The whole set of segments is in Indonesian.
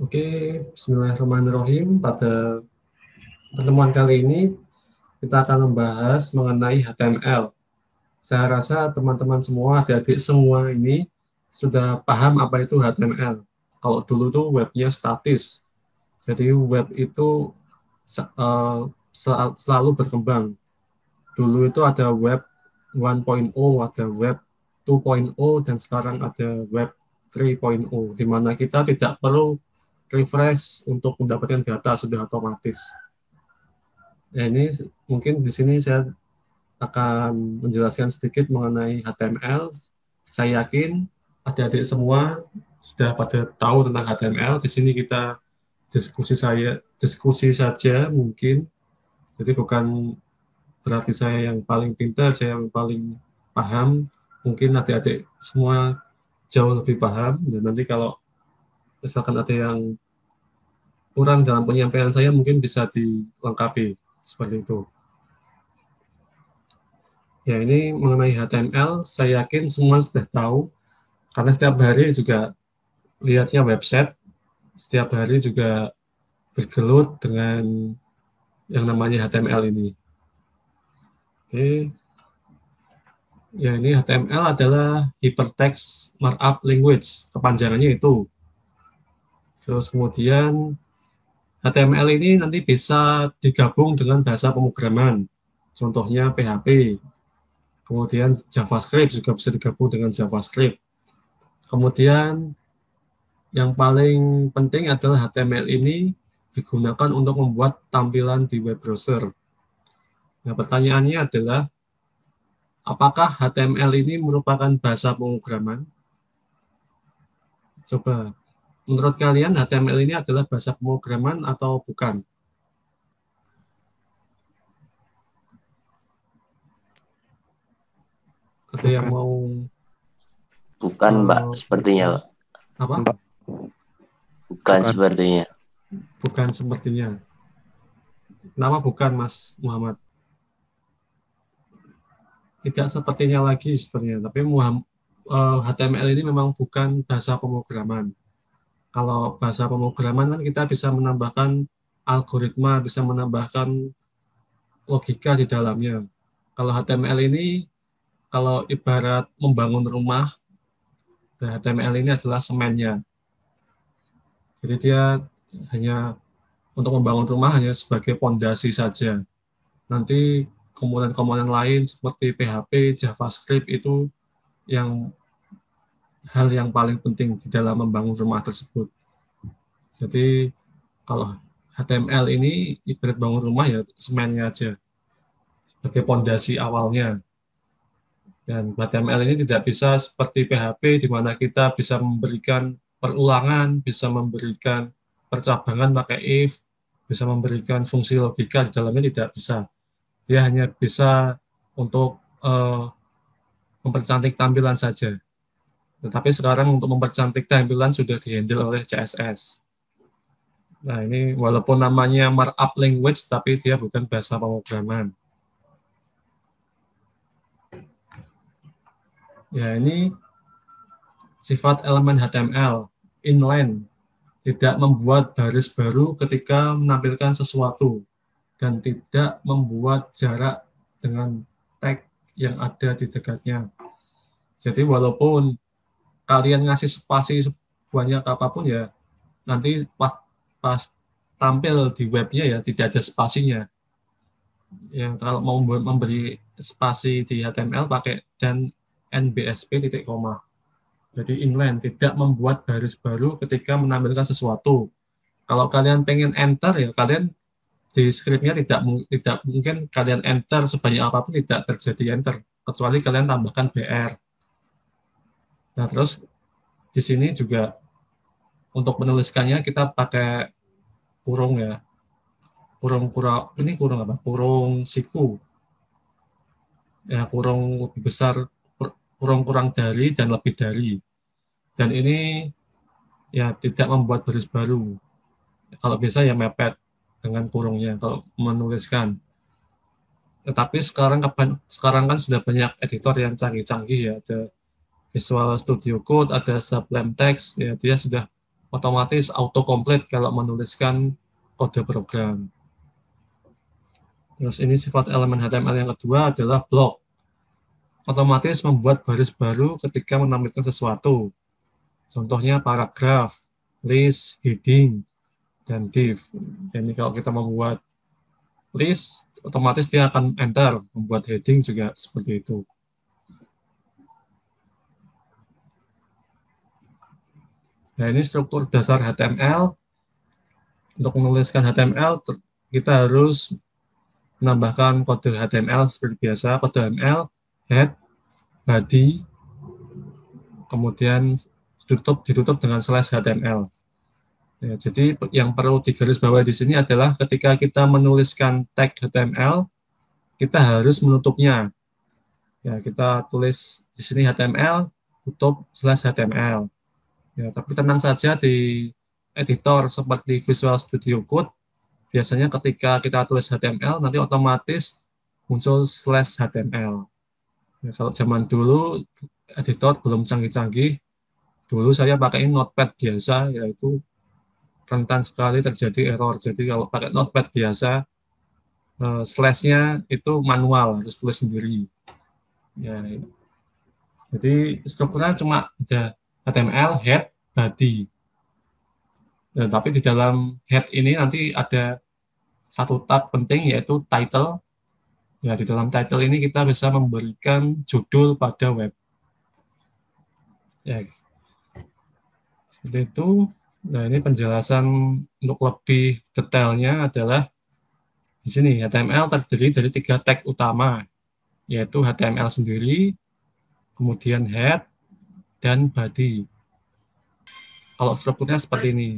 Oke, bismillahirrahmanirrahim. Pada pertemuan kali ini kita akan membahas mengenai HTML. Saya rasa teman-teman semua, adik-adik semua ini sudah paham apa itu HTML. Kalau dulu tuh webnya statis, jadi web itu selalu berkembang. Dulu itu ada web 1.0, ada web 2.0, dan sekarang ada web 3.0, di mana kita tidak perlu refresh untuk mendapatkan data, sudah otomatis. Ya, ini mungkin di sini saya akan menjelaskan sedikit mengenai HTML. Saya yakin adik-adik semua sudah pada tahu tentang HTML. Di sini kita diskusi saja mungkin. Jadi bukan berarti saya yang paling pintar, saya yang paling paham. Mungkin adik-adik semua jauh lebih paham. Dan nanti kalau misalkan ada yang kurang dalam penyampaian saya, mungkin bisa dilengkapi seperti itu. Ya, ini mengenai HTML, saya yakin semua sudah tahu, karena setiap hari juga lihatnya website, setiap hari juga bergelut dengan yang namanya HTML ini. Oke. Ya, ini HTML adalah Hypertext Markup Language, kepanjangannya itu. Terus kemudian HTML ini nanti bisa digabung dengan bahasa pemrograman, contohnya PHP. Kemudian JavaScript juga bisa digabung dengan JavaScript. Kemudian yang paling penting adalah HTML ini digunakan untuk membuat tampilan di web browser. Nah, pertanyaannya adalah, apakah HTML ini merupakan bahasa pemrograman? Coba, menurut kalian HTML ini adalah bahasa pemrograman atau bukan? Ada yang Bukan. mau Bukan, Mbak, sepertinya, Pak. Apa? Bukan sepertinya. Bukan sepertinya. Kenapa bukan, Mas Muhammad? Tidak sepertinya lagi sebenarnya, tapi HTML ini memang bukan bahasa pemrograman. Kalau bahasa pemrograman kan kita bisa menambahkan algoritma, bisa menambahkan logika di dalamnya. Kalau HTML ini, kalau ibarat membangun rumah, HTML ini adalah semennya. Jadi dia hanya untuk membangun rumah hanya sebagai pondasi saja. Nanti komponen-komponen lain seperti PHP, JavaScript itu yang hal yang paling penting di dalam membangun rumah tersebut. Jadi kalau HTML ini ibarat bangun rumah ya semennya aja sebagai pondasi awalnya. Dan HTML ini tidak bisa seperti PHP di mana kita bisa memberikan perulangan, bisa memberikan percabangan pakai if, bisa memberikan fungsi logika di dalamnya, tidak bisa. Dia hanya bisa untuk mempercantik tampilan saja. Tetapi sekarang untuk mempercantik tampilan sudah dihandle oleh CSS. Nah, ini walaupun namanya markup language, tapi dia bukan bahasa pemrograman. Ya, ini sifat elemen HTML, inline, tidak membuat baris baru ketika menampilkan sesuatu, dan tidak membuat jarak dengan tag yang ada di dekatnya. Jadi walaupun kalian ngasih spasi sebanyak apapun ya, nanti pas tampil di webnya ya tidak ada spasinya. Ya, kalau mau memberi spasi di HTML pakai dan NBSP titik koma. Jadi inline, tidak membuat baris baru ketika menampilkan sesuatu. Kalau kalian pengen enter ya kalian di scriptnya tidak mungkin kalian enter sebanyak apapun tidak terjadi enter kecuali kalian tambahkan BR. Nah, terus di sini juga untuk menuliskannya kita pakai kurung ya. Kurung apa? Kurung siku. Ya, kurung lebih besar, kurang dari dan lebih dari. Dan ini ya tidak membuat baris baru. Kalau bisa ya mepet dengan kurungnya kalau menuliskan. Tetapi sekarang kan sudah banyak editor yang canggih-canggih ya, ada Visual Studio Code, ada Sublime Text, ya dia sudah otomatis autocomplete kalau menuliskan kode program. Terus ini sifat elemen HTML yang kedua adalah block. Otomatis membuat baris baru ketika menampilkan sesuatu. Contohnya paragraf, list, heading, dan div. Ini kalau kita membuat list, otomatis dia akan enter. Membuat heading juga seperti itu. Nah, ini struktur dasar HTML. Untuk menuliskan HTML, kita harus menambahkan kode HTML seperti biasa. Kode HTML, head, body, kemudian ditutup dengan slash HTML. Ya, jadi yang perlu digarisbawahi di sini adalah ketika kita menuliskan tag HTML, kita harus menutupnya. Ya, kita tulis di sini HTML, tutup slash HTML. Ya, tapi tenang saja di editor seperti Visual Studio Code, biasanya ketika kita tulis HTML, nanti otomatis muncul slash HTML. Ya, kalau zaman dulu, editor belum canggih-canggih, dulu saya pakai Notepad biasa, yaitu rentan sekali terjadi error. Jadi kalau pakai Notepad biasa, slash-nya itu manual, harus tulis sendiri. Ya, jadi strukturnya cuma ada HTML, head, body. Ya, tapi di dalam head ini nanti ada satu tab penting yaitu title. Ya, di dalam title ini kita bisa memberikan judul pada web. Ya, seperti itu. Nah, ini penjelasan untuk lebih detailnya adalah di sini HTML terdiri dari 3 tag utama, yaitu HTML sendiri, kemudian head, dan body. Kalau strukturnya seperti ini.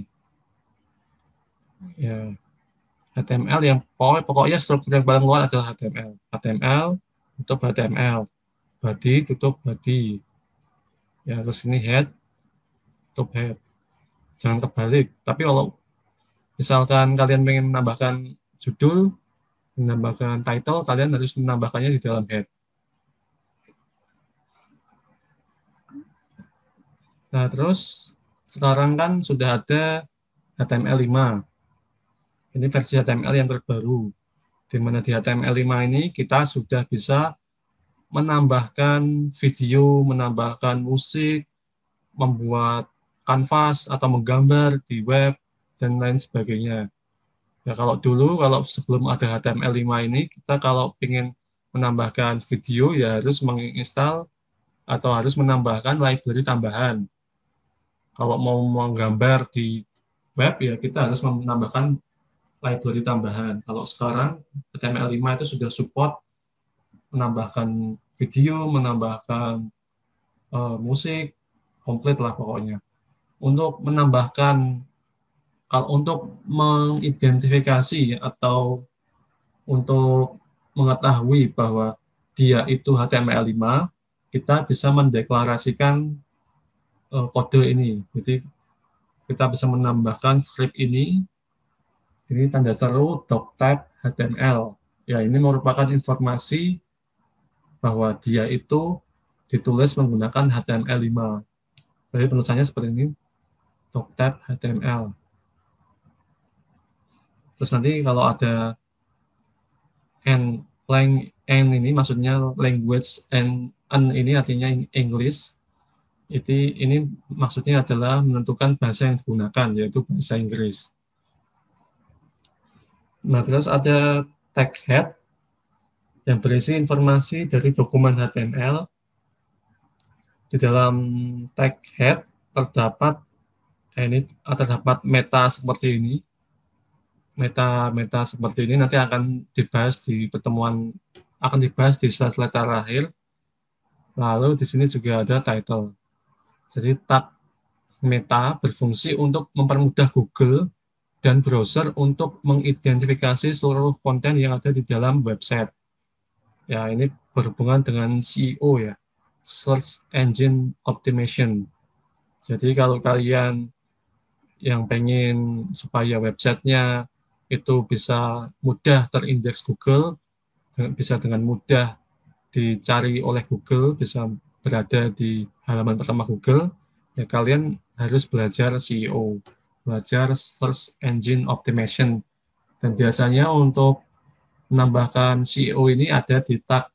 Ya, HTML yang pokoknya struktur yang paling luar adalah HTML. HTML, tutup HTML. Body, tutup body. Ya, terus ini head, tutup head. Jangan terbalik. Tapi kalau misalkan kalian ingin menambahkan judul, menambahkan title, kalian harus menambahkannya di dalam head. Nah, terus sekarang kan sudah ada HTML5. Ini versi HTML yang terbaru. Di mana di HTML5 ini kita sudah bisa menambahkan video, menambahkan musik, membuat kanvas atau menggambar di web, dan lain sebagainya. Ya, kalau dulu, kalau sebelum ada HTML5 ini, kita kalau ingin menambahkan video, ya harus menginstal atau harus menambahkan library tambahan. Kalau mau menggambar di web, ya kita harus menambahkan library tambahan. Kalau sekarang, HTML5 itu sudah support menambahkan video, menambahkan musik, komplit lah pokoknya. Untuk menambahkan, kalau untuk mengidentifikasi atau untuk mengetahui bahwa dia itu HTML5, kita bisa mendeklarasikan kode ini. Jadi kita bisa menambahkan script ini tanda seru doctype HTML. Ya, ini merupakan informasi bahwa dia itu ditulis menggunakan HTML5. Jadi penulisannya seperti ini, doctype HTML. Terus nanti kalau ada n ini maksudnya language and ini artinya English. Ini maksudnya adalah menentukan bahasa yang digunakan, yaitu bahasa Inggris. Nah, terus ada tag head yang berisi informasi dari dokumen HTML. Di dalam tag head terdapat meta seperti ini. Meta seperti ini nanti akan dibahas di pertemuan, akan dibahas di slide terakhir. Lalu di sini juga ada title. Jadi tag meta berfungsi untuk mempermudah Google dan browser untuk mengidentifikasi seluruh konten yang ada di dalam website. Ya, ini berhubungan dengan SEO ya, Search Engine Optimization. Jadi kalau kalian yang pengen supaya websitenya itu bisa mudah terindeks Google, bisa dengan mudah dicari oleh Google, bisa berada di halaman pertama Google, ya kalian harus belajar SEO, belajar Search Engine Optimization. Dan biasanya untuk menambahkan SEO ini ada di tag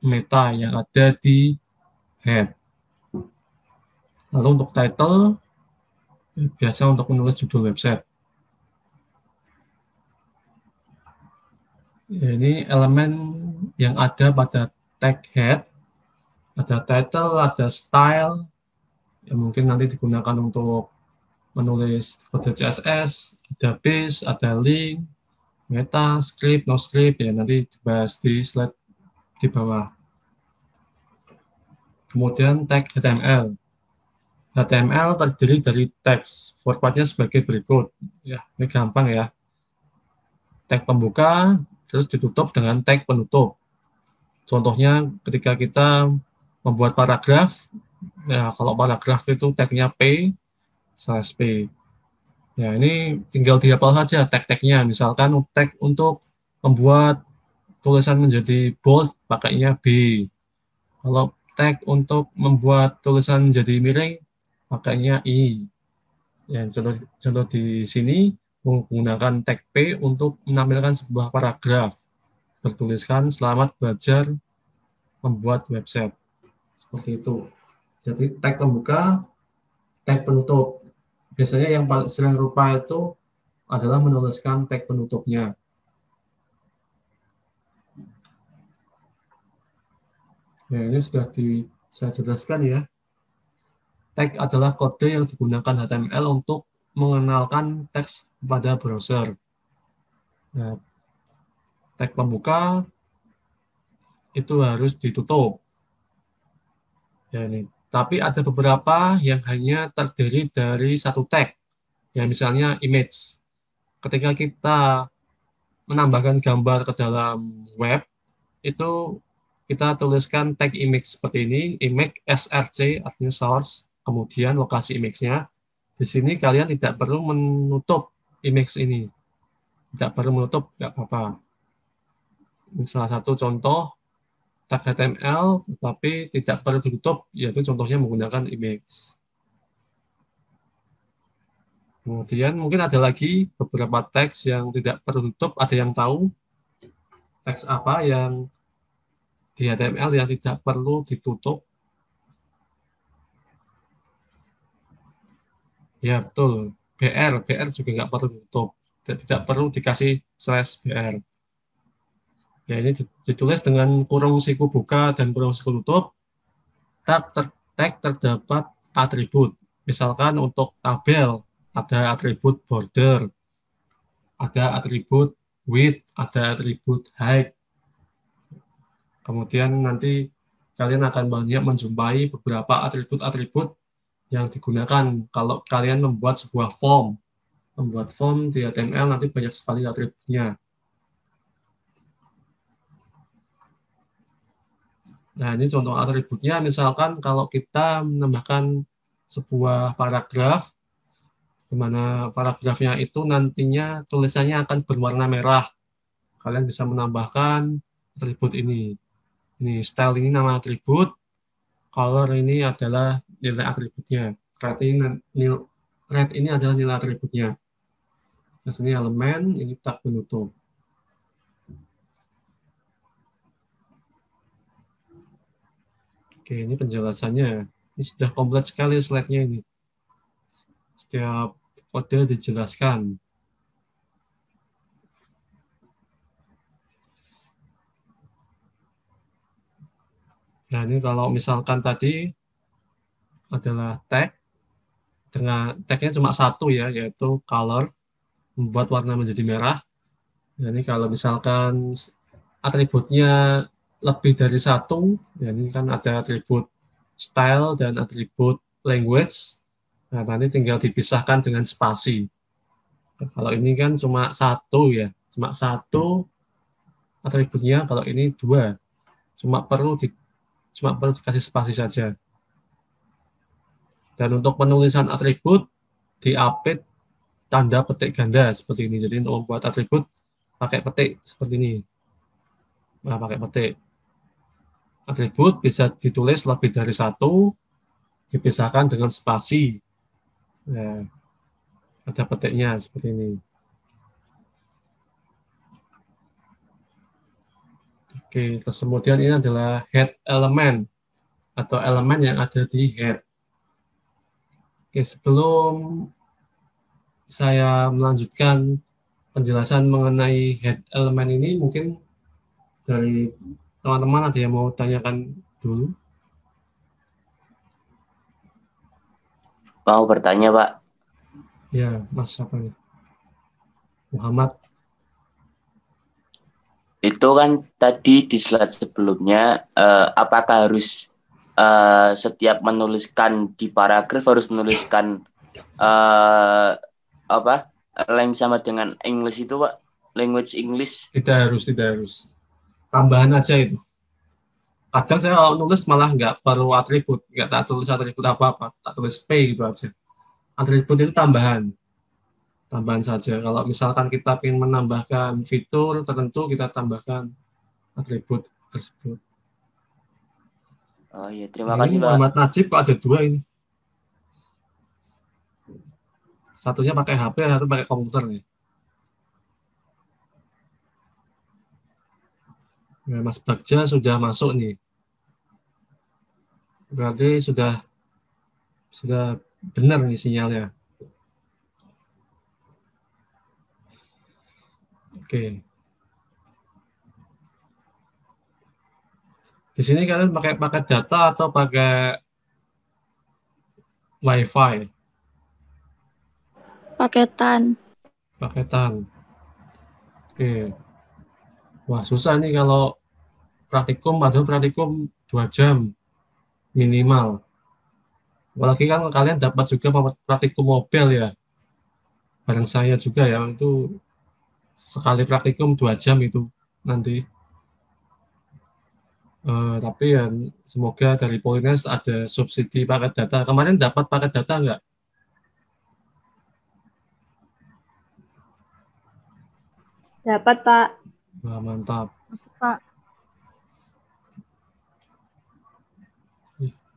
meta yang ada di head. Lalu untuk title, biasa untuk menulis judul website. Ini elemen yang ada pada tag head, ada title, ada style, yang mungkin nanti digunakan untuk menulis kode CSS, ada base, ada link, meta, script, no script, ya nanti dibahas di slide di bawah. Kemudian tag HTML. HTML terdiri dari teks, formatnya sebagai berikut. Ya, ini gampang ya. Tag pembuka, terus ditutup dengan tag penutup. Contohnya ketika kita membuat paragraf, ya kalau paragraf itu tagnya P/P. Ya ini tinggal dihafal saja tag-tagnya. Misalkan tag untuk membuat tulisan menjadi bold pakainya B. Kalau tag untuk membuat tulisan menjadi miring pakainya I. Ya, contoh di sini menggunakan tag P untuk menampilkan sebuah paragraf. Bertuliskan selamat belajar membuat website. Seperti itu. Jadi tag pembuka, tag penutup. Biasanya yang paling sering rupa itu adalah menuliskan tag penutupnya. Nah, ini sudah saya jelaskan ya. Tag adalah kode yang digunakan HTML untuk mengenalkan teks pada browser. Nah, tag pembuka itu harus ditutup. Ya, ini. Tapi ada beberapa yang hanya terdiri dari satu tag. Ya, misalnya image. Ketika kita menambahkan gambar ke dalam web, itu kita tuliskan tag image seperti ini, image src, artinya source, kemudian lokasi image-nya. Di sini kalian tidak perlu menutup image ini. Tidak perlu menutup, nggak apa-apa. Ini salah satu contoh tag HTML, tetapi tidak perlu ditutup, yaitu contohnya menggunakan image. Kemudian mungkin ada lagi beberapa teks yang tidak perlu tutup, ada yang tahu teks apa yang di HTML yang tidak perlu ditutup? Ya, betul. BR juga nggak perlu ditutup. Tidak perlu dikasih /BR. Ya, ini ditulis dengan kurung siku buka dan kurung siku tutup. Tag terdapat atribut. Misalkan untuk tabel, ada atribut border, ada atribut width, ada atribut height. Kemudian nanti kalian akan banyak menjumpai beberapa atribut-atribut yang digunakan kalau kalian membuat sebuah form. Membuat form di HTML nanti banyak sekali atributnya. Nah, ini contoh atributnya, misalkan kalau kita menambahkan sebuah paragraf, di mana paragrafnya itu nantinya tulisannya akan berwarna merah. Kalian bisa menambahkan atribut ini. Ini style ini nama atribut, color ini adalah nilai atributnya. Red ini adalah nilai atributnya. Nah, ini elemen, ini tag penutup. Oke, ini penjelasannya. Ini sudah komplit sekali slide-nya ini. Setiap kode dijelaskan. Nah, ini kalau misalkan tadi adalah tag, dengan tagnya cuma satu ya, yaitu color, membuat warna menjadi merah. Nah, ini kalau misalkan atributnya lebih dari satu, ya ini kan ada atribut style dan atribut language. Nah, nanti tinggal dipisahkan dengan spasi. Kalau ini kan cuma satu ya, cuma satu atributnya, kalau ini dua, cuma perlu dikasih spasi saja. Dan untuk penulisan atribut diapit tanda petik ganda seperti ini. Jadi untuk membuat atribut pakai petik seperti ini. Nah, pakai petik. Atribut bisa ditulis lebih dari satu, dipisahkan dengan spasi. Ya, ada petiknya seperti ini. Oke, terus kemudian ini adalah head element atau elemen yang ada di head. Oke, sebelum saya melanjutkan penjelasan mengenai head element ini, mungkin dari teman-teman ada yang mau tanyakan dulu? Mau bertanya, Pak. Ya, Mas apa nih? Muhammad. Itu kan tadi di slide sebelumnya, apakah harus setiap menuliskan di paragraf harus menuliskan apa length sama dengan English itu, Pak? Language English. Tidak harus. Tambahan aja itu. Kadang saya kalau nulis malah nggak perlu atribut, nggak tak tulis atribut apa-apa, tak tulis P gitu aja. Atribut itu tambahan, tambahan saja. Kalau misalkan kita ingin menambahkan fitur tertentu, kita tambahkan atribut tersebut. Oh iya, Nah, terima ini kasih, Pak. Muhammad Najib kok ada dua ini. Satunya pakai HP, satu pakai komputer nih. Nah, Mas Bagja sudah masuk nih. Berarti sudah benar nih sinyalnya. Oke. Di sini kalian pakai data atau pakai WiFi? Paketan. Paketan. Oke. Wah, susah nih kalau praktikum, padahal praktikum 2 jam minimal. Apalagi kan kalian dapat juga praktikum mobil ya. Bareng saya juga ya, itu sekali praktikum 2 jam itu nanti. Tapi ya semoga dari Polines ada subsidi paket data. Kemarin dapat paket data nggak? Dapat, Pak. Wah, mantap. Pak.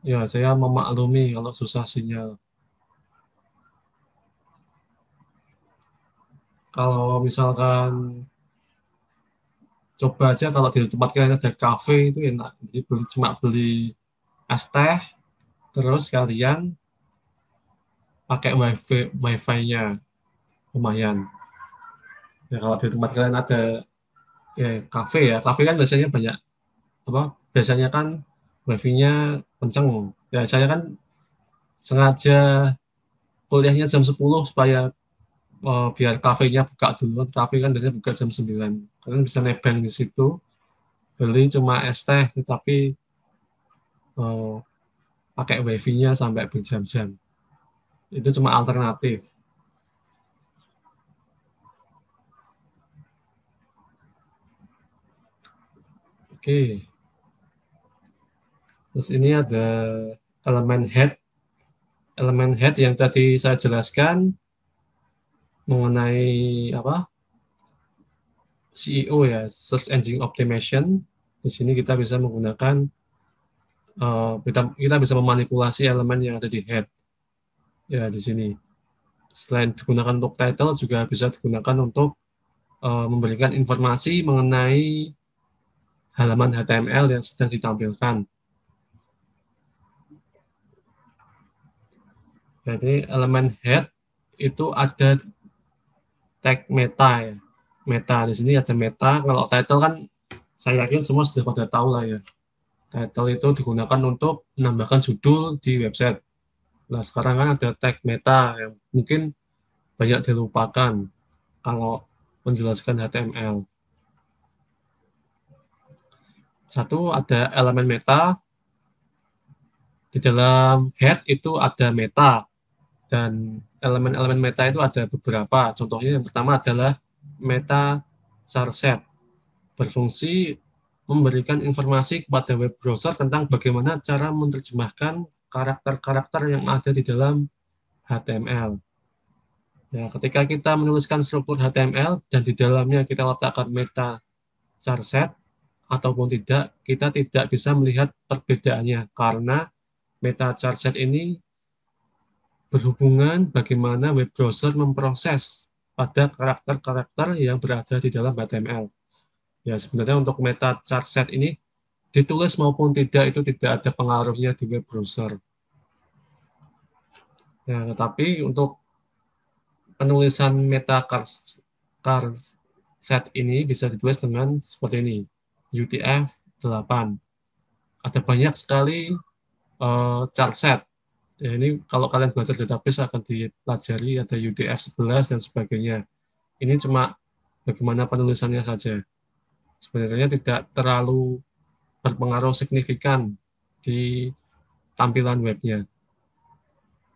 Ya, saya memaklumi kalau susah sinyal. Kalau misalkan coba aja kalau di tempat kalian ada kafe itu enak. Jadi cuma beli es teh, terus kalian pakai wifi-nya lumayan. Ya kalau di tempat kalian ada ya kafe ya, kafe kan biasanya banyak apa? Biasanya kan wifi-nya kenceng. Ya saya kan sengaja kuliahnya jam 10 supaya biar kafenya buka dulu. Kafe kan biasanya buka jam 9. Kalian bisa nebeng di situ, beli cuma es teh, tetapi eh, pakai wifi-nya sampai berjam-jam. Itu cuma alternatif. Oke, terus ini ada elemen head. Elemen head yang tadi saya jelaskan mengenai apa CEO ya, Search Engine Optimization. Di sini kita bisa menggunakan kita bisa memanipulasi elemen yang ada di head ya di sini. Selain digunakan untuk title juga bisa digunakan untuk memberikan informasi mengenai halaman HTML yang sedang ditampilkan. Jadi elemen head itu ada tag meta ya. Meta di sini ada meta. Kalau title kan saya yakin semua sudah pada tahu lah ya. Title itu digunakan untuk menambahkan judul di website. Nah sekarang kan ada tag meta yang mungkin banyak dilupakan kalau menjelaskan HTML. Satu ada elemen meta. Di dalam head itu ada meta. Dan elemen-elemen meta itu ada beberapa. Contohnya yang pertama adalah meta charset. Berfungsi memberikan informasi kepada web browser tentang bagaimana cara menerjemahkan karakter-karakter yang ada di dalam HTML. Ya, ketika kita menuliskan struktur HTML dan di dalamnya kita letakkan meta charset ataupun tidak, kita tidak bisa melihat perbedaannya karena meta charset ini berhubungan bagaimana web browser memproses pada karakter-karakter yang berada di dalam HTML. Ya, sebenarnya untuk meta chart set ini ditulis maupun tidak itu tidak ada pengaruhnya di web browser. Ya, tetapi untuk penulisan meta chart set ini bisa ditulis dengan seperti ini, UTF-8. Ada banyak sekali chart set. Ya, ini kalau kalian belajar database akan dipelajari, ada UTF-11 dan sebagainya. Ini cuma bagaimana penulisannya saja. Sebenarnya tidak terlalu berpengaruh signifikan di tampilan webnya.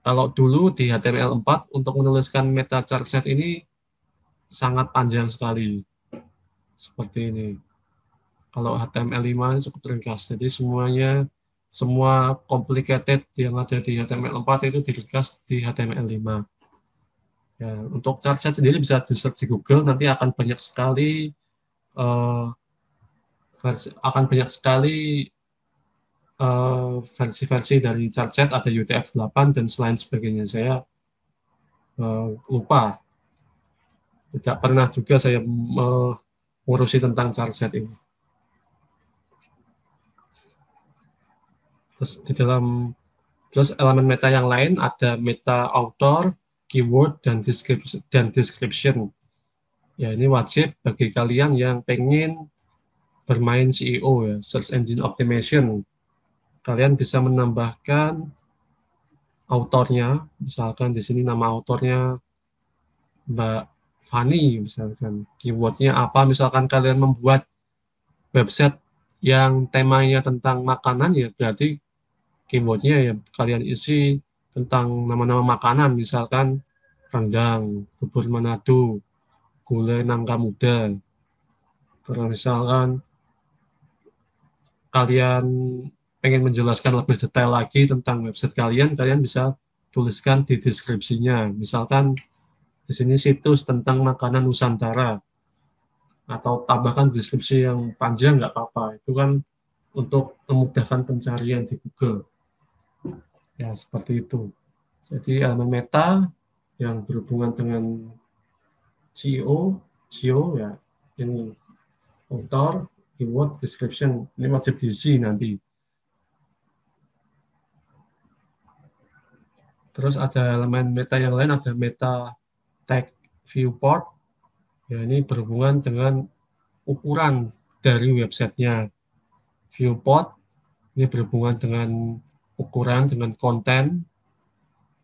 Kalau dulu di HTML4 untuk menuliskan meta chart set ini sangat panjang sekali. Seperti ini. Kalau HTML5 cukup ringkas. Jadi semua complicated yang ada di HTML4 itu diringkas di HTML5. Ya, untuk chart set sendiri bisa di-search di Google, nanti akan banyak sekali versi-versi dari chart set, ada UTF-8 dan selain sebagainya. Saya lupa. Tidak pernah juga saya mengurusi tentang chart set ini. Terus elemen meta yang lain ada meta author, keyword, dan description. Ya, ini wajib bagi kalian yang pengen bermain SEO, ya, Search Engine Optimization. Kalian bisa menambahkan autornya, misalkan di sini nama autornya Mbak Fani, misalkan keywordnya apa, misalkan kalian membuat website yang temanya tentang makanan, ya berarti keywordnya ya kalian isi tentang nama-nama makanan, misalkan rendang, bubur Manado, gulai nangka muda. Terus misalkan kalian pengen menjelaskan lebih detail lagi tentang website kalian, kalian bisa tuliskan di deskripsinya. Misalkan di sini situs tentang makanan Nusantara, atau tambahkan deskripsi yang panjang nggak apa-apa. Itu kan untuk memudahkan pencarian di Google. Ya, seperti itu. Jadi elemen meta yang berhubungan dengan SEO ya ini author, keyword, description, ini wajib diisi nanti. Terus ada elemen meta yang lain, ada meta tag viewport. Ya, ini berhubungan dengan ukuran dari websitenya. Viewport ini berhubungan dengan ukuran, dengan konten.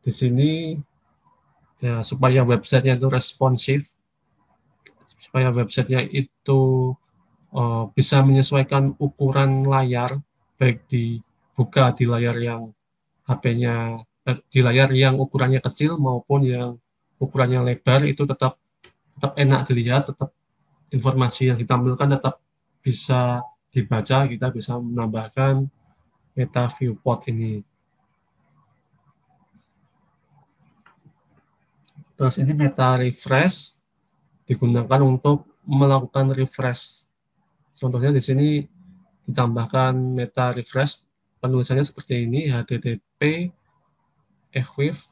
Di sini ya supaya websitenya itu responsif, supaya websitenya itu bisa menyesuaikan ukuran layar, baik dibuka di layar yang HP-nya di layar yang ukurannya kecil maupun yang ukurannya lebar, itu tetap enak dilihat, tetap informasi yang ditampilkan tetap bisa dibaca, kita bisa menambahkan meta viewport ini. Terus ini meta refresh digunakan untuk melakukan refresh. Contohnya di sini ditambahkan meta refresh, penulisannya seperti ini, http equif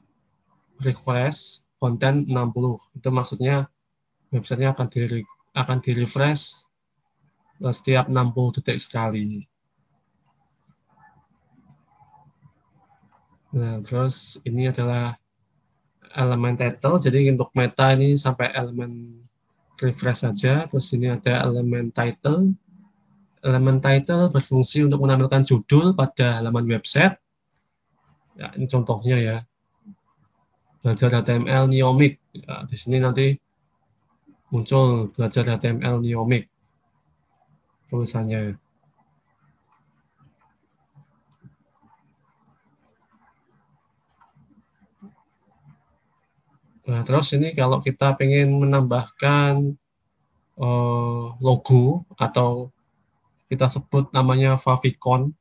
request konten 60. Itu maksudnya websitenya akan di refresh setiap 60 detik sekali. Nah, terus ini adalah elemen title, jadi untuk meta ini sampai elemen refresh saja. Terus ini ada elemen title. Elemen title berfungsi untuk menampilkan judul pada halaman website. Ya, ini contohnya ya. Belajar HTML Neomic. Ya, di sini nanti muncul belajar HTML Neomic tulisannya. Nah, terus ini kalau kita pengen menambahkan logo atau kita sebut namanya favicon.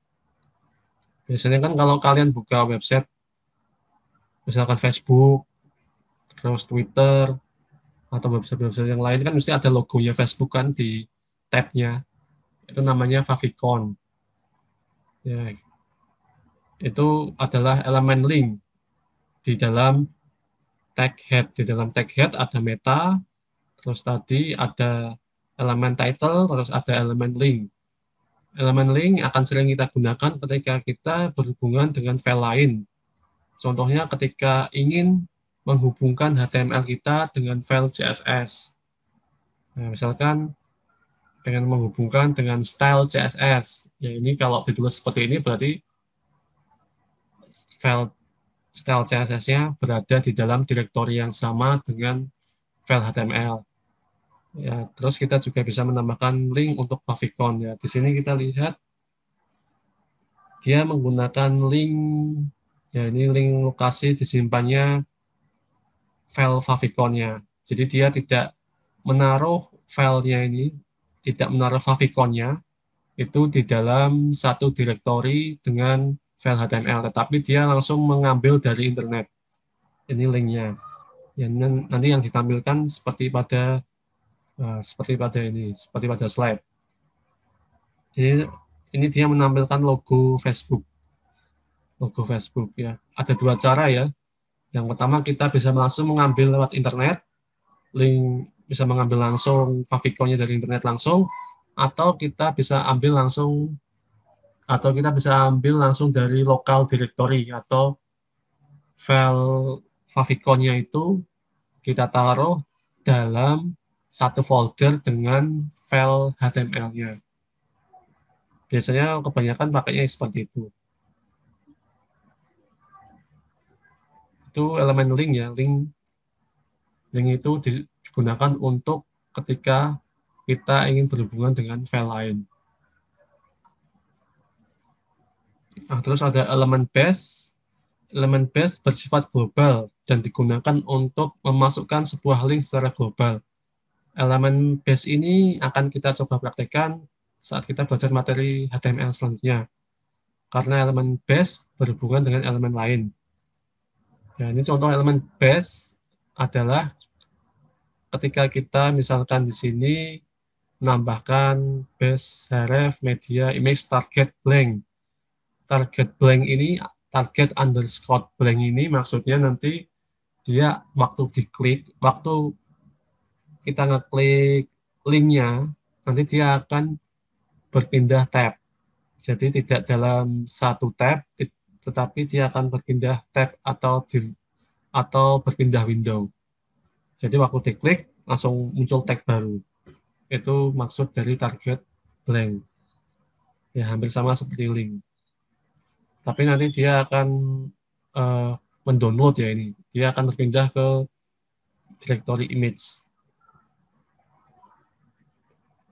Biasanya kan kalau kalian buka website, misalkan Facebook, terus Twitter, atau website-website yang lain, kan mesti ada logonya Facebook kan di tab-nya. Itu namanya favicon. Ya, itu adalah elemen link. di dalam tag head. Di dalam tag head ada meta, terus tadi ada elemen title, terus ada elemen link. Elemen link akan sering kita gunakan ketika kita berhubungan dengan file lain. Contohnya ketika ingin menghubungkan HTML kita dengan file CSS. Nah, misalkan pengen menghubungkan dengan style CSS. Ya ini kalau ditulis seperti ini berarti file style CSS-nya berada di dalam direktori yang sama dengan file HTML. Ya, terus kita juga bisa menambahkan link untuk favicon ya. Di sini kita lihat dia menggunakan link ya, ini link lokasi disimpannya file faviconnya. Jadi dia tidak menaruh filenya ini, tidak menaruh faviconnya itu di dalam satu direktori dengan file HTML, tetapi dia langsung mengambil dari internet. Ini linknya. Ya, nanti yang ditampilkan seperti pada seperti pada slide. Ini dia menampilkan logo Facebook. Logo Facebook ya. Ada dua cara ya. Yang pertama kita bisa langsung mengambil lewat internet, link bisa mengambil langsung faviconnya dari internet langsung, atau kita bisa ambil langsung dari local directory atau file faviconnya itu kita taruh dalam satu folder dengan file HTML-nya. Biasanya kebanyakan pakainya seperti itu. Itu elemen link ya. Link itu digunakan untuk ketika kita ingin berhubungan dengan file lain. Nah, terus ada elemen base. Elemen base bersifat global dan digunakan untuk memasukkan sebuah link secara global. Elemen base ini akan kita coba praktekkan saat kita belajar materi HTML selanjutnya. Karena elemen base berhubungan dengan elemen lain. Ya, ini contoh elemen base adalah ketika kita misalkan di sini menambahkan base href media image target blank. Target blank ini, target underscore blank ini maksudnya nanti dia waktu kita ngeklik linknya, nanti dia akan berpindah tab. Jadi tidak dalam satu tab, tetapi dia akan berpindah tab atau berpindah window. Jadi waktu diklik, langsung muncul tag baru. Itu maksud dari target blank. Ya, hampir sama seperti link. Tapi nanti dia akan mendownload ya ini. Dia akan berpindah ke directory image.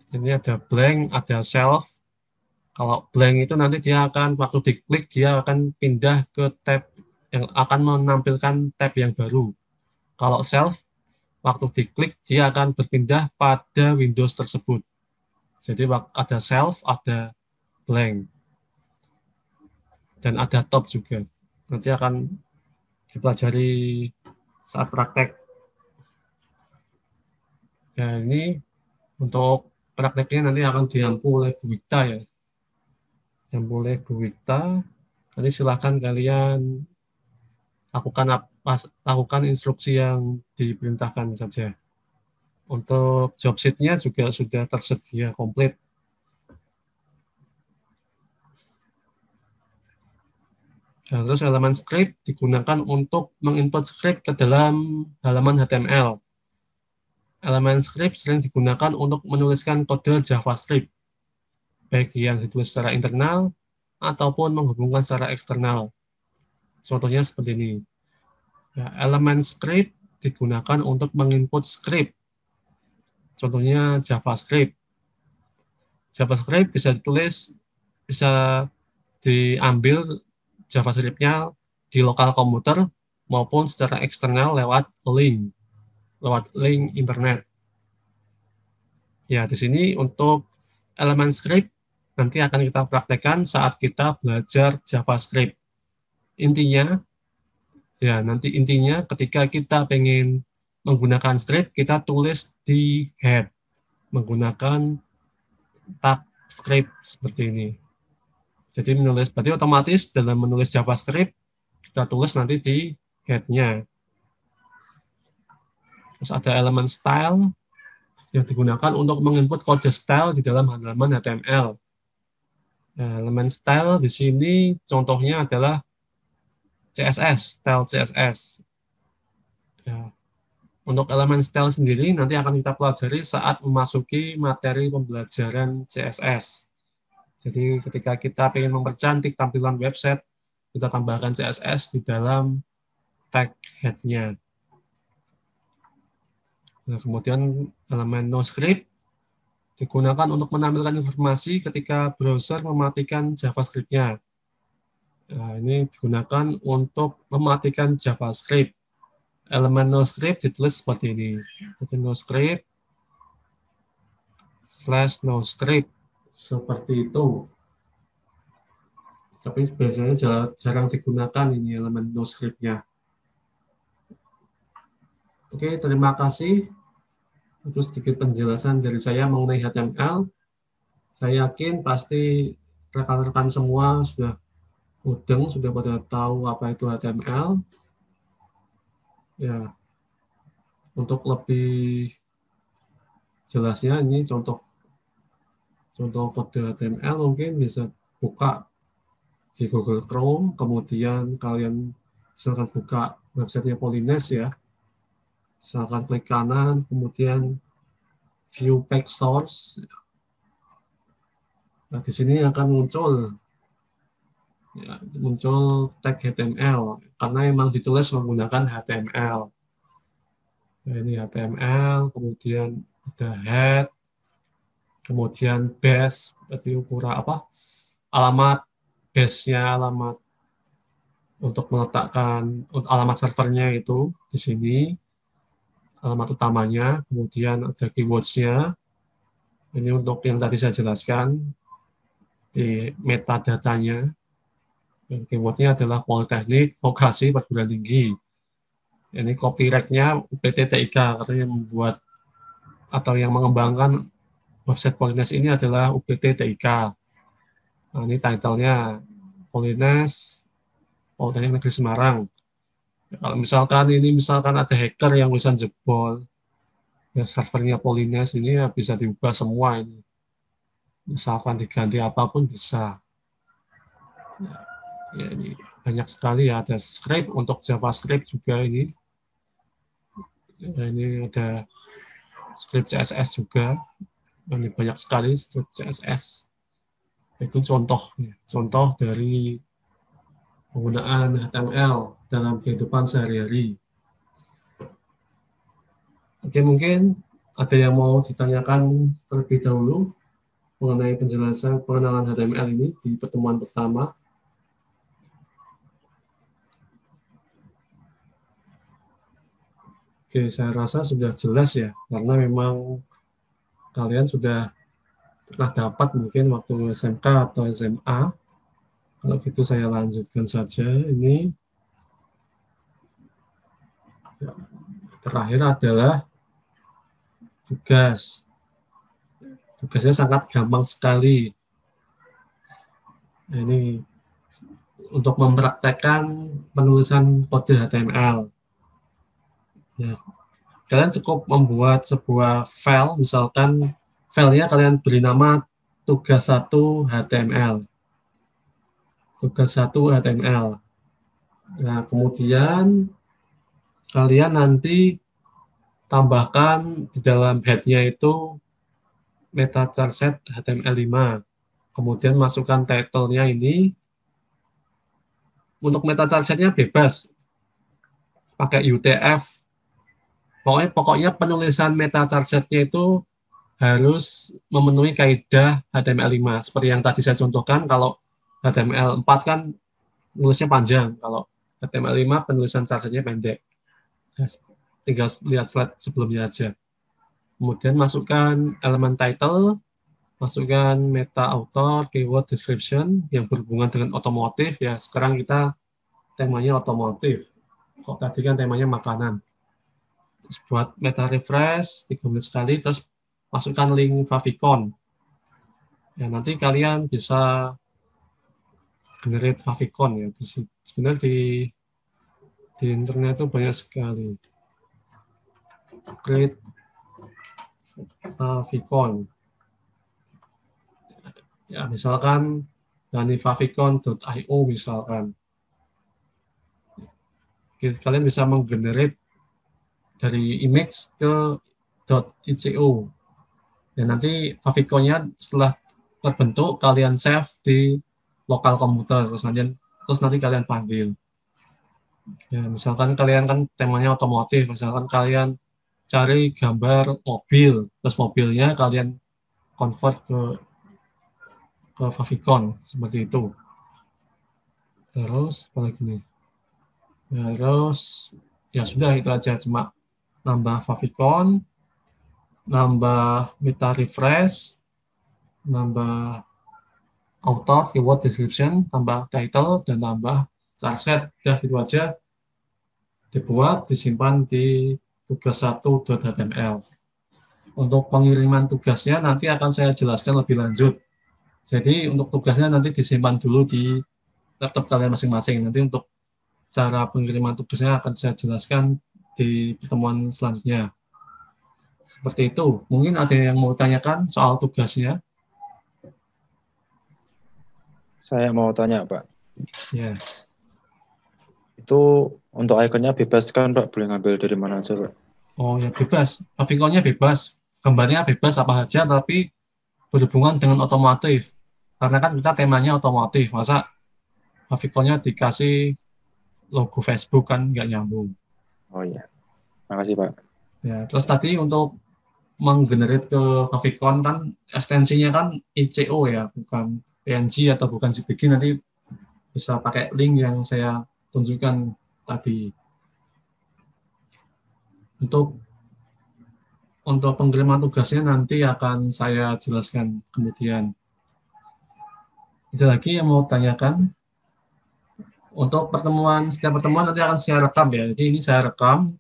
Ini ada blank, ada self. Kalau blank itu nanti dia akan, waktu diklik, dia akan pindah ke tab yang akan menampilkan tab yang baru. Kalau self, waktu diklik, dia akan berpindah pada Windows tersebut. Jadi ada self, ada blank. Dan ada top juga. Nanti akan dipelajari saat praktek. Ya, ini untuk prakteknya nanti akan diampu oleh Bu Wikta ya. Diampu oleh Bu Wikta. Nanti silakan kalian lakukan instruksi yang diperintahkan saja. Untuk job sheet-nya juga sudah tersedia komplit. Nah, terus elemen script digunakan untuk menginput script ke dalam halaman HTML. Elemen script sering digunakan untuk menuliskan kode JavaScript, baik yang ditulis secara internal ataupun menghubungkan secara eksternal. Contohnya seperti ini. Ya, elemen script digunakan untuk menginput script. Contohnya JavaScript. JavaScript bisa diambil JavaScript-nya di lokal komputer maupun secara eksternal lewat link internet. Ya, di sini untuk elemen script nanti akan kita praktekkan saat kita belajar JavaScript. Intinya ketika kita pengen menggunakan script, kita tulis di head menggunakan tag script seperti ini. Jadi berarti otomatis dalam menulis JavaScript kita tulis nanti di head-nya. Terus ada elemen style yang digunakan untuk menginput kode style di dalam halaman HTML. Nah, elemen style di sini contohnya adalah CSS, style CSS. Ya. Untuk elemen style sendiri nanti akan kita pelajari saat memasuki materi pembelajaran CSS. Jadi ketika kita ingin mempercantik tampilan website, kita tambahkan CSS di dalam tag head-nya. Nah, kemudian elemen NoScript digunakan untuk menampilkan informasi ketika browser mematikan JavaScript-nya. Nah, ini digunakan untuk mematikan JavaScript. Elemen NoScript ditulis seperti ini. NoScript / NoScript. Seperti itu. Tapi biasanya jarang digunakan ini elemen NoScript-nya. Oke, terima kasih. Itu sedikit penjelasan dari saya mengenai HTML. Saya yakin pasti rekan-rekan semua sudah mudeng, sudah pada tahu apa itu HTML. Ya, untuk lebih jelasnya ini contoh kode HTML mungkin bisa buka di Google Chrome, kemudian kalian misalkan buka websitenya Polines ya, misalkan klik kanan, kemudian view page source. Nah, di sini akan muncul tag HTML karena memang ditulis menggunakan HTML. Nah, ini HTML, kemudian ada head, kemudian base, berarti ukuran alamat base-nya, alamat untuk meletakkan alamat servernya itu di sini, alamat utamanya, kemudian ada keywords-nya. Ini untuk yang tadi saya jelaskan di metadatanya. Keyword-nya adalah Politeknik Vokasi Perguruan Tinggi. Ini copyright-nya UPT TIK, katanya membuat atau yang mengembangkan website Polines ini adalah UPT TIK. Nah, ini title-nya Polines Politeknik Negeri Semarang. Kalau misalkan ada hacker yang bisa jebol ya servernya Polines ini ya bisa diubah semua ini. Misalkan diganti apapun bisa. Ya, ini banyak sekali ya, ada script untuk JavaScript juga ini. Ya, ini ada script CSS juga. Ini banyak sekali script CSS. Itu contoh dari penggunaan HTML dalam kehidupan sehari-hari. Oke, mungkin ada yang mau ditanyakan terlebih dahulu mengenai penjelasan pengenalan HTML ini di pertemuan pertama. Oke, saya rasa sudah jelas ya, karena memang kalian sudah pernah dapat mungkin waktu SMK atau SMA. Kalau gitu saya lanjutkan saja. Ini terakhir adalah tugas. Tugasnya sangat gampang sekali. Ini untuk mempraktekkan penulisan kode HTML. Ya, kalian cukup membuat sebuah file, misalkan filenya kalian beri nama tugas 1 HTML. Tugas 1 HTML. Nah, kemudian kalian nanti tambahkan di dalam head-nya itu meta charset HTML5. Kemudian masukkan title-nya ini. Untuk meta charset-nya bebas. Pakai UTF. Pokoknya penulisan meta charset-nya itu harus memenuhi kaidah HTML5. Seperti yang tadi saya contohkan, kalau HTML4 kan nulisnya panjang. Kalau HTML5 penulisan charset-nya pendek. Tinggal lihat slide sebelumnya aja. Kemudian masukkan elemen title, masukkan meta author, keyword description yang berhubungan dengan otomotif. Ya, sekarang kita temanya otomotif. Kok tadi kan temanya makanan. Terus buat meta refresh 3 menit sekali, terus masukkan link favicon. Ya, nanti kalian bisa generate favicon ya. Sebenarnya di Di internet itu banyak sekali. Create favicon. Ya, misalkan dari favicon.io misalkan. Kalian bisa menggenerate dari image ke .ico. Dan nanti favicon-nya setelah terbentuk, kalian save di lokal komputer, terus nanti kalian panggil. Ya, misalkan kalian kan temanya otomotif, misalkan kalian cari gambar mobil, terus mobilnya kalian convert ke favicon, seperti itu. Terus, apa lagi nih? Ya, terus, ya sudah itu aja, cuma nambah favicon, nambah meta refresh, nambah author, keyword description, tambah title, dan tambah charset. Udah gitu aja, dibuat, disimpan di tugas1.html. Untuk pengiriman tugasnya nanti akan saya jelaskan lebih lanjut. Jadi untuk tugasnya nanti disimpan dulu di laptop kalian masing-masing. Nanti untuk cara pengiriman tugasnya akan saya jelaskan di pertemuan selanjutnya. Seperti itu. Mungkin ada yang mau tanyakan soal tugasnya? Saya mau tanya, Pak. Ya. Itu untuk ikonnya bebas kan, Pak? Boleh ngambil dari mana aja, Pak? Oh ya, bebas. Favicon-nya bebas. Gambarnya bebas apa saja, tapi berhubungan dengan otomotif. Karena kan kita temanya otomotif. Masa favicon-nya dikasih logo Facebook kan nggak nyambung. Oh iya. Makasih, Pak. Ya, terus tadi untuk menggenerate ke favicon kan ekstensinya kan ICO ya, bukan PNG atau bukan JPG. Nanti bisa pakai link yang saya tunjukkan tadi. Untuk pengiriman tugasnya nanti akan saya jelaskan kemudian. Ada lagi yang mau tanyakan? Untuk setiap pertemuan nanti akan saya rekam ya. Jadi ini saya rekam,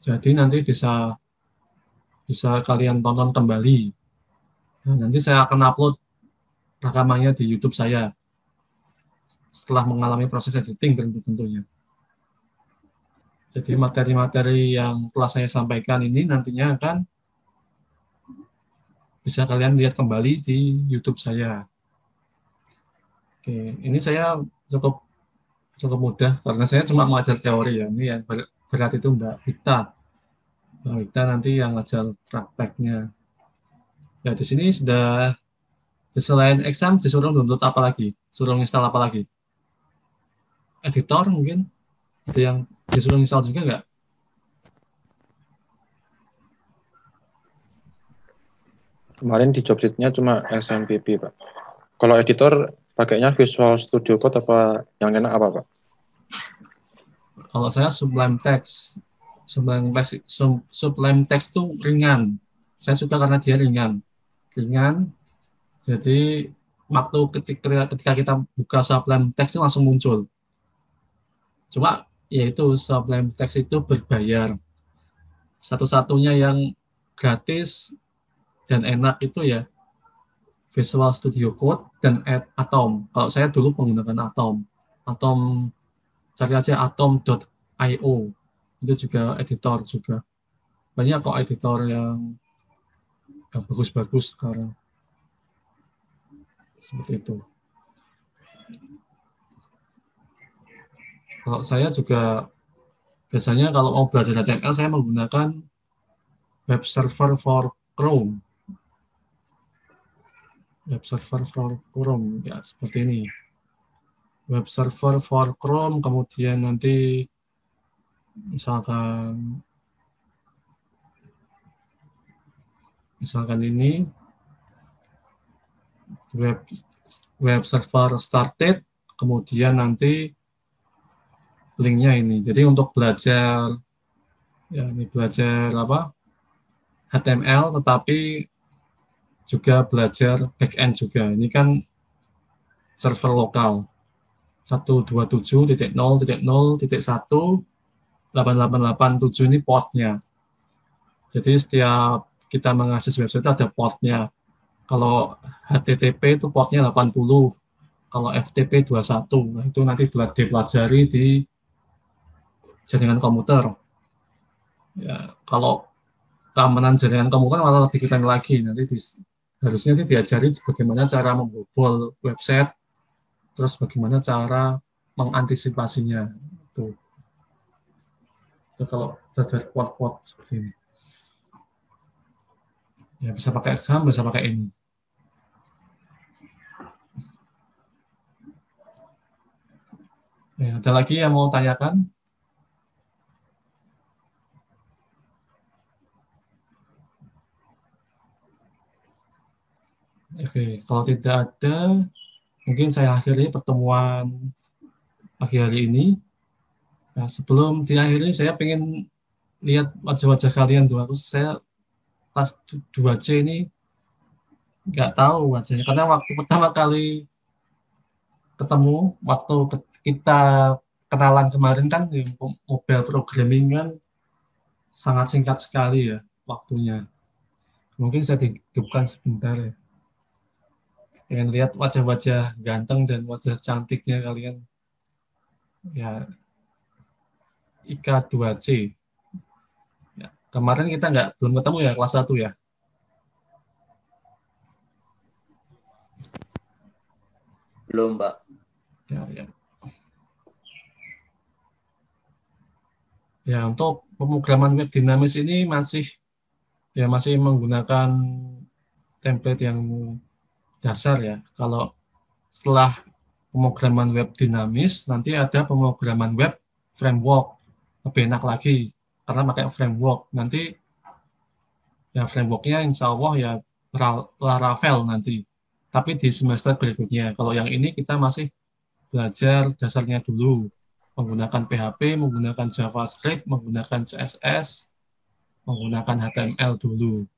jadi nanti bisa kalian tonton kembali. Nah, nanti saya akan upload rekamannya di YouTube saya setelah mengalami proses editing tentunya. Jadi materi-materi yang telah saya sampaikan ini nantinya akan bisa kalian lihat kembali di YouTube saya. Oke, ini saya cukup mudah karena saya cuma mengajar teori ya. Ini yang berat itu Mbak Vita. Mbak Vita nanti yang ngajar prakteknya. Ya di sini sudah, selain exam disuruh download apa lagi? Suruh install apa lagi? Editor mungkin? Ada yang disuruh install juga nggak? Kemarin di job sheet-nya cuma XMPP, Pak. Kalau editor pakainya Visual Studio Code apa yang enak apa, Pak? Kalau saya Sublime Text. Sublime Text itu ringan. Saya suka karena dia ringan. Jadi waktu ketika kita buka Sublime Text itu langsung muncul. Cuma yaitu Sublime Text itu berbayar. Satu-satunya yang gratis dan enak itu ya Visual Studio Code dan Atom. Kalau saya dulu menggunakan Atom. Cari aja atom.io. Itu juga editor juga. Banyak kok editor yang bagus-bagus sekarang. Seperti itu. Kalau saya juga biasanya kalau mau belajar HTML saya menggunakan web server for Chrome. Web server for Chrome ya seperti ini. Web server for Chrome, kemudian nanti misalkan ini web server started, kemudian nanti linknya ini. Jadi untuk belajar ya ini belajar HTML, tetapi juga belajar backend juga. Ini kan server lokal 127.0.0.1.8887 ini portnya. Jadi setiap kita mengakses website ada portnya. Kalau HTTP itu portnya 80, kalau FTP 21. Nah, itu nanti dipelajari di jaringan komputer. Ya, kalau keamanan jaringan komputer malah lebih keren lagi. Harusnya diajari bagaimana cara membobol website, terus bagaimana cara mengantisipasinya. Itu, itu kalau belajar quote-quote seperti ini. Ya, bisa pakai exam, bisa pakai ini. Ya, ada lagi yang mau tanyakan? Oke, kalau tidak ada, mungkin saya akhiri pertemuan pagi hari ini. Nah, sebelum diakhiri, saya ingin lihat wajah-wajah kalian tuh. Saya pas 2C ini nggak tahu wajahnya, karena waktu pertama kali ketemu, waktu kita kenalan kemarin kan, di mobile programming kan sangat singkat sekali ya waktunya. Mungkin saya hidupkan sebentar ya. Pengen lihat wajah-wajah ganteng dan wajah cantiknya kalian. Ya, IKA 2C. Ya, kemarin kita belum ketemu ya kelas 1 ya. Belum, Pak. Ya. Ya, untuk pemrograman web dinamis ini masih menggunakan template yang dasar ya. Kalau setelah pemrograman web dinamis, nanti ada pemrograman web framework. Lebih enak lagi karena pakai framework. Nanti ya frameworknya insya Allah ya Laravel nanti. Tapi di semester berikutnya. Kalau yang ini kita masih belajar dasarnya dulu. Menggunakan PHP, menggunakan JavaScript, menggunakan CSS, menggunakan HTML dulu.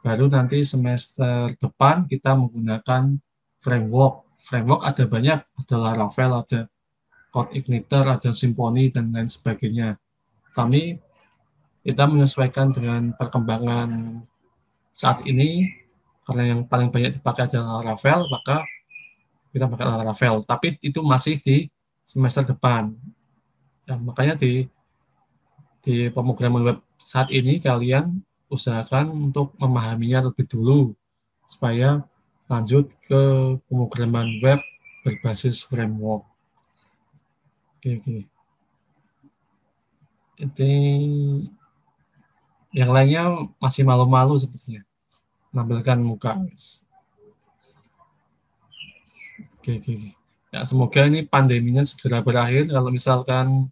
Baru nanti semester depan kita menggunakan framework. Framework ada banyak, ada Laravel, ada CodeIgniter, ada Symfony, dan lain sebagainya. Kita menyesuaikan dengan perkembangan saat ini, karena yang paling banyak dipakai adalah Laravel, maka kita pakai Laravel. Tapi itu masih di semester depan. Ya, makanya di pemrograman web saat ini kalian usahakan untuk memahaminya lebih dulu supaya lanjut ke pemrograman web berbasis framework. Oke. Ini yang lainnya masih malu-malu sepertinya menampilkan muka. Oke. Ya, semoga ini pandeminya segera berakhir. Kalau misalkan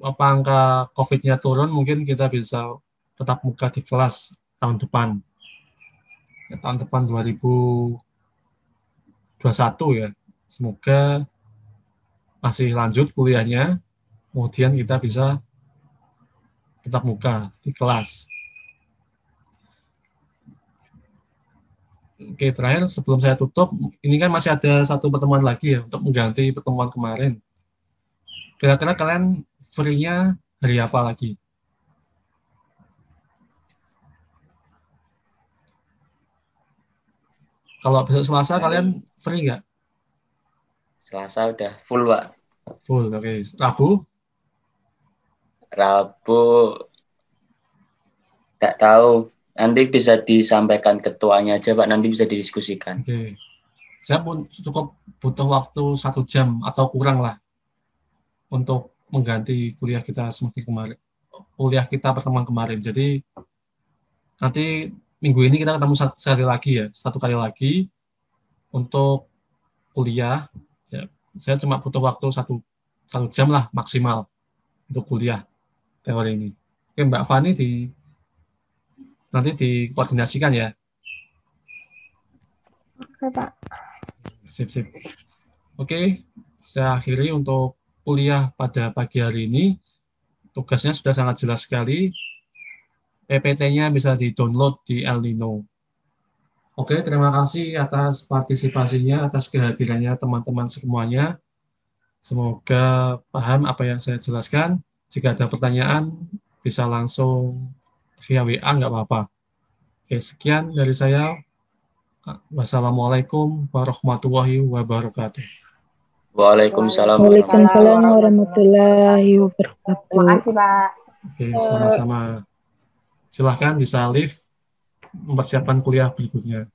angka COVID-nya turun, mungkin kita bisa tetap muka di kelas tahun depan. Ya, tahun depan 2021 ya. Semoga masih lanjut kuliahnya, kemudian kita bisa tetap muka di kelas. Oke, terakhir sebelum saya tutup, ini kan masih ada satu pertemuan lagi ya untuk mengganti pertemuan kemarin. Kira-kira kalian free-nya hari apa lagi? Kalau besok Selasa kalian free nggak? Selasa udah full, Pak. Full, oke. Rabu nggak tahu. Nanti bisa disampaikan ketuanya aja, Pak. Nanti bisa didiskusikan. Oke. Saya pun cukup butuh waktu 1 jam atau kurang lah untuk mengganti kuliah kita pertemuan kemarin. Jadi nanti minggu ini kita ketemu satu kali lagi untuk kuliah. Ya, saya cuma butuh waktu satu jam lah maksimal untuk kuliah teori ini. Oke, Mbak Fani nanti dikoordinasikan ya. Oke, Pak. Sip. Oke, saya akhiri untuk kuliah pada pagi hari ini. Tugasnya sudah sangat jelas sekali. PPT-nya bisa di-download di El Nino. Oke, terima kasih atas partisipasinya, atas kehadirannya teman-teman semuanya. Semoga paham apa yang saya jelaskan. Jika ada pertanyaan, bisa langsung via WA, nggak apa-apa. Oke, sekian dari saya. Wassalamualaikum warahmatullahi wabarakatuh. Waalaikumsalam. Waalaikumsalam warahmatullahi wabarakatuh. Terima kasih, Pak. Oke, sama-sama. Silahkan bisa live mempersiapkan kuliah berikutnya.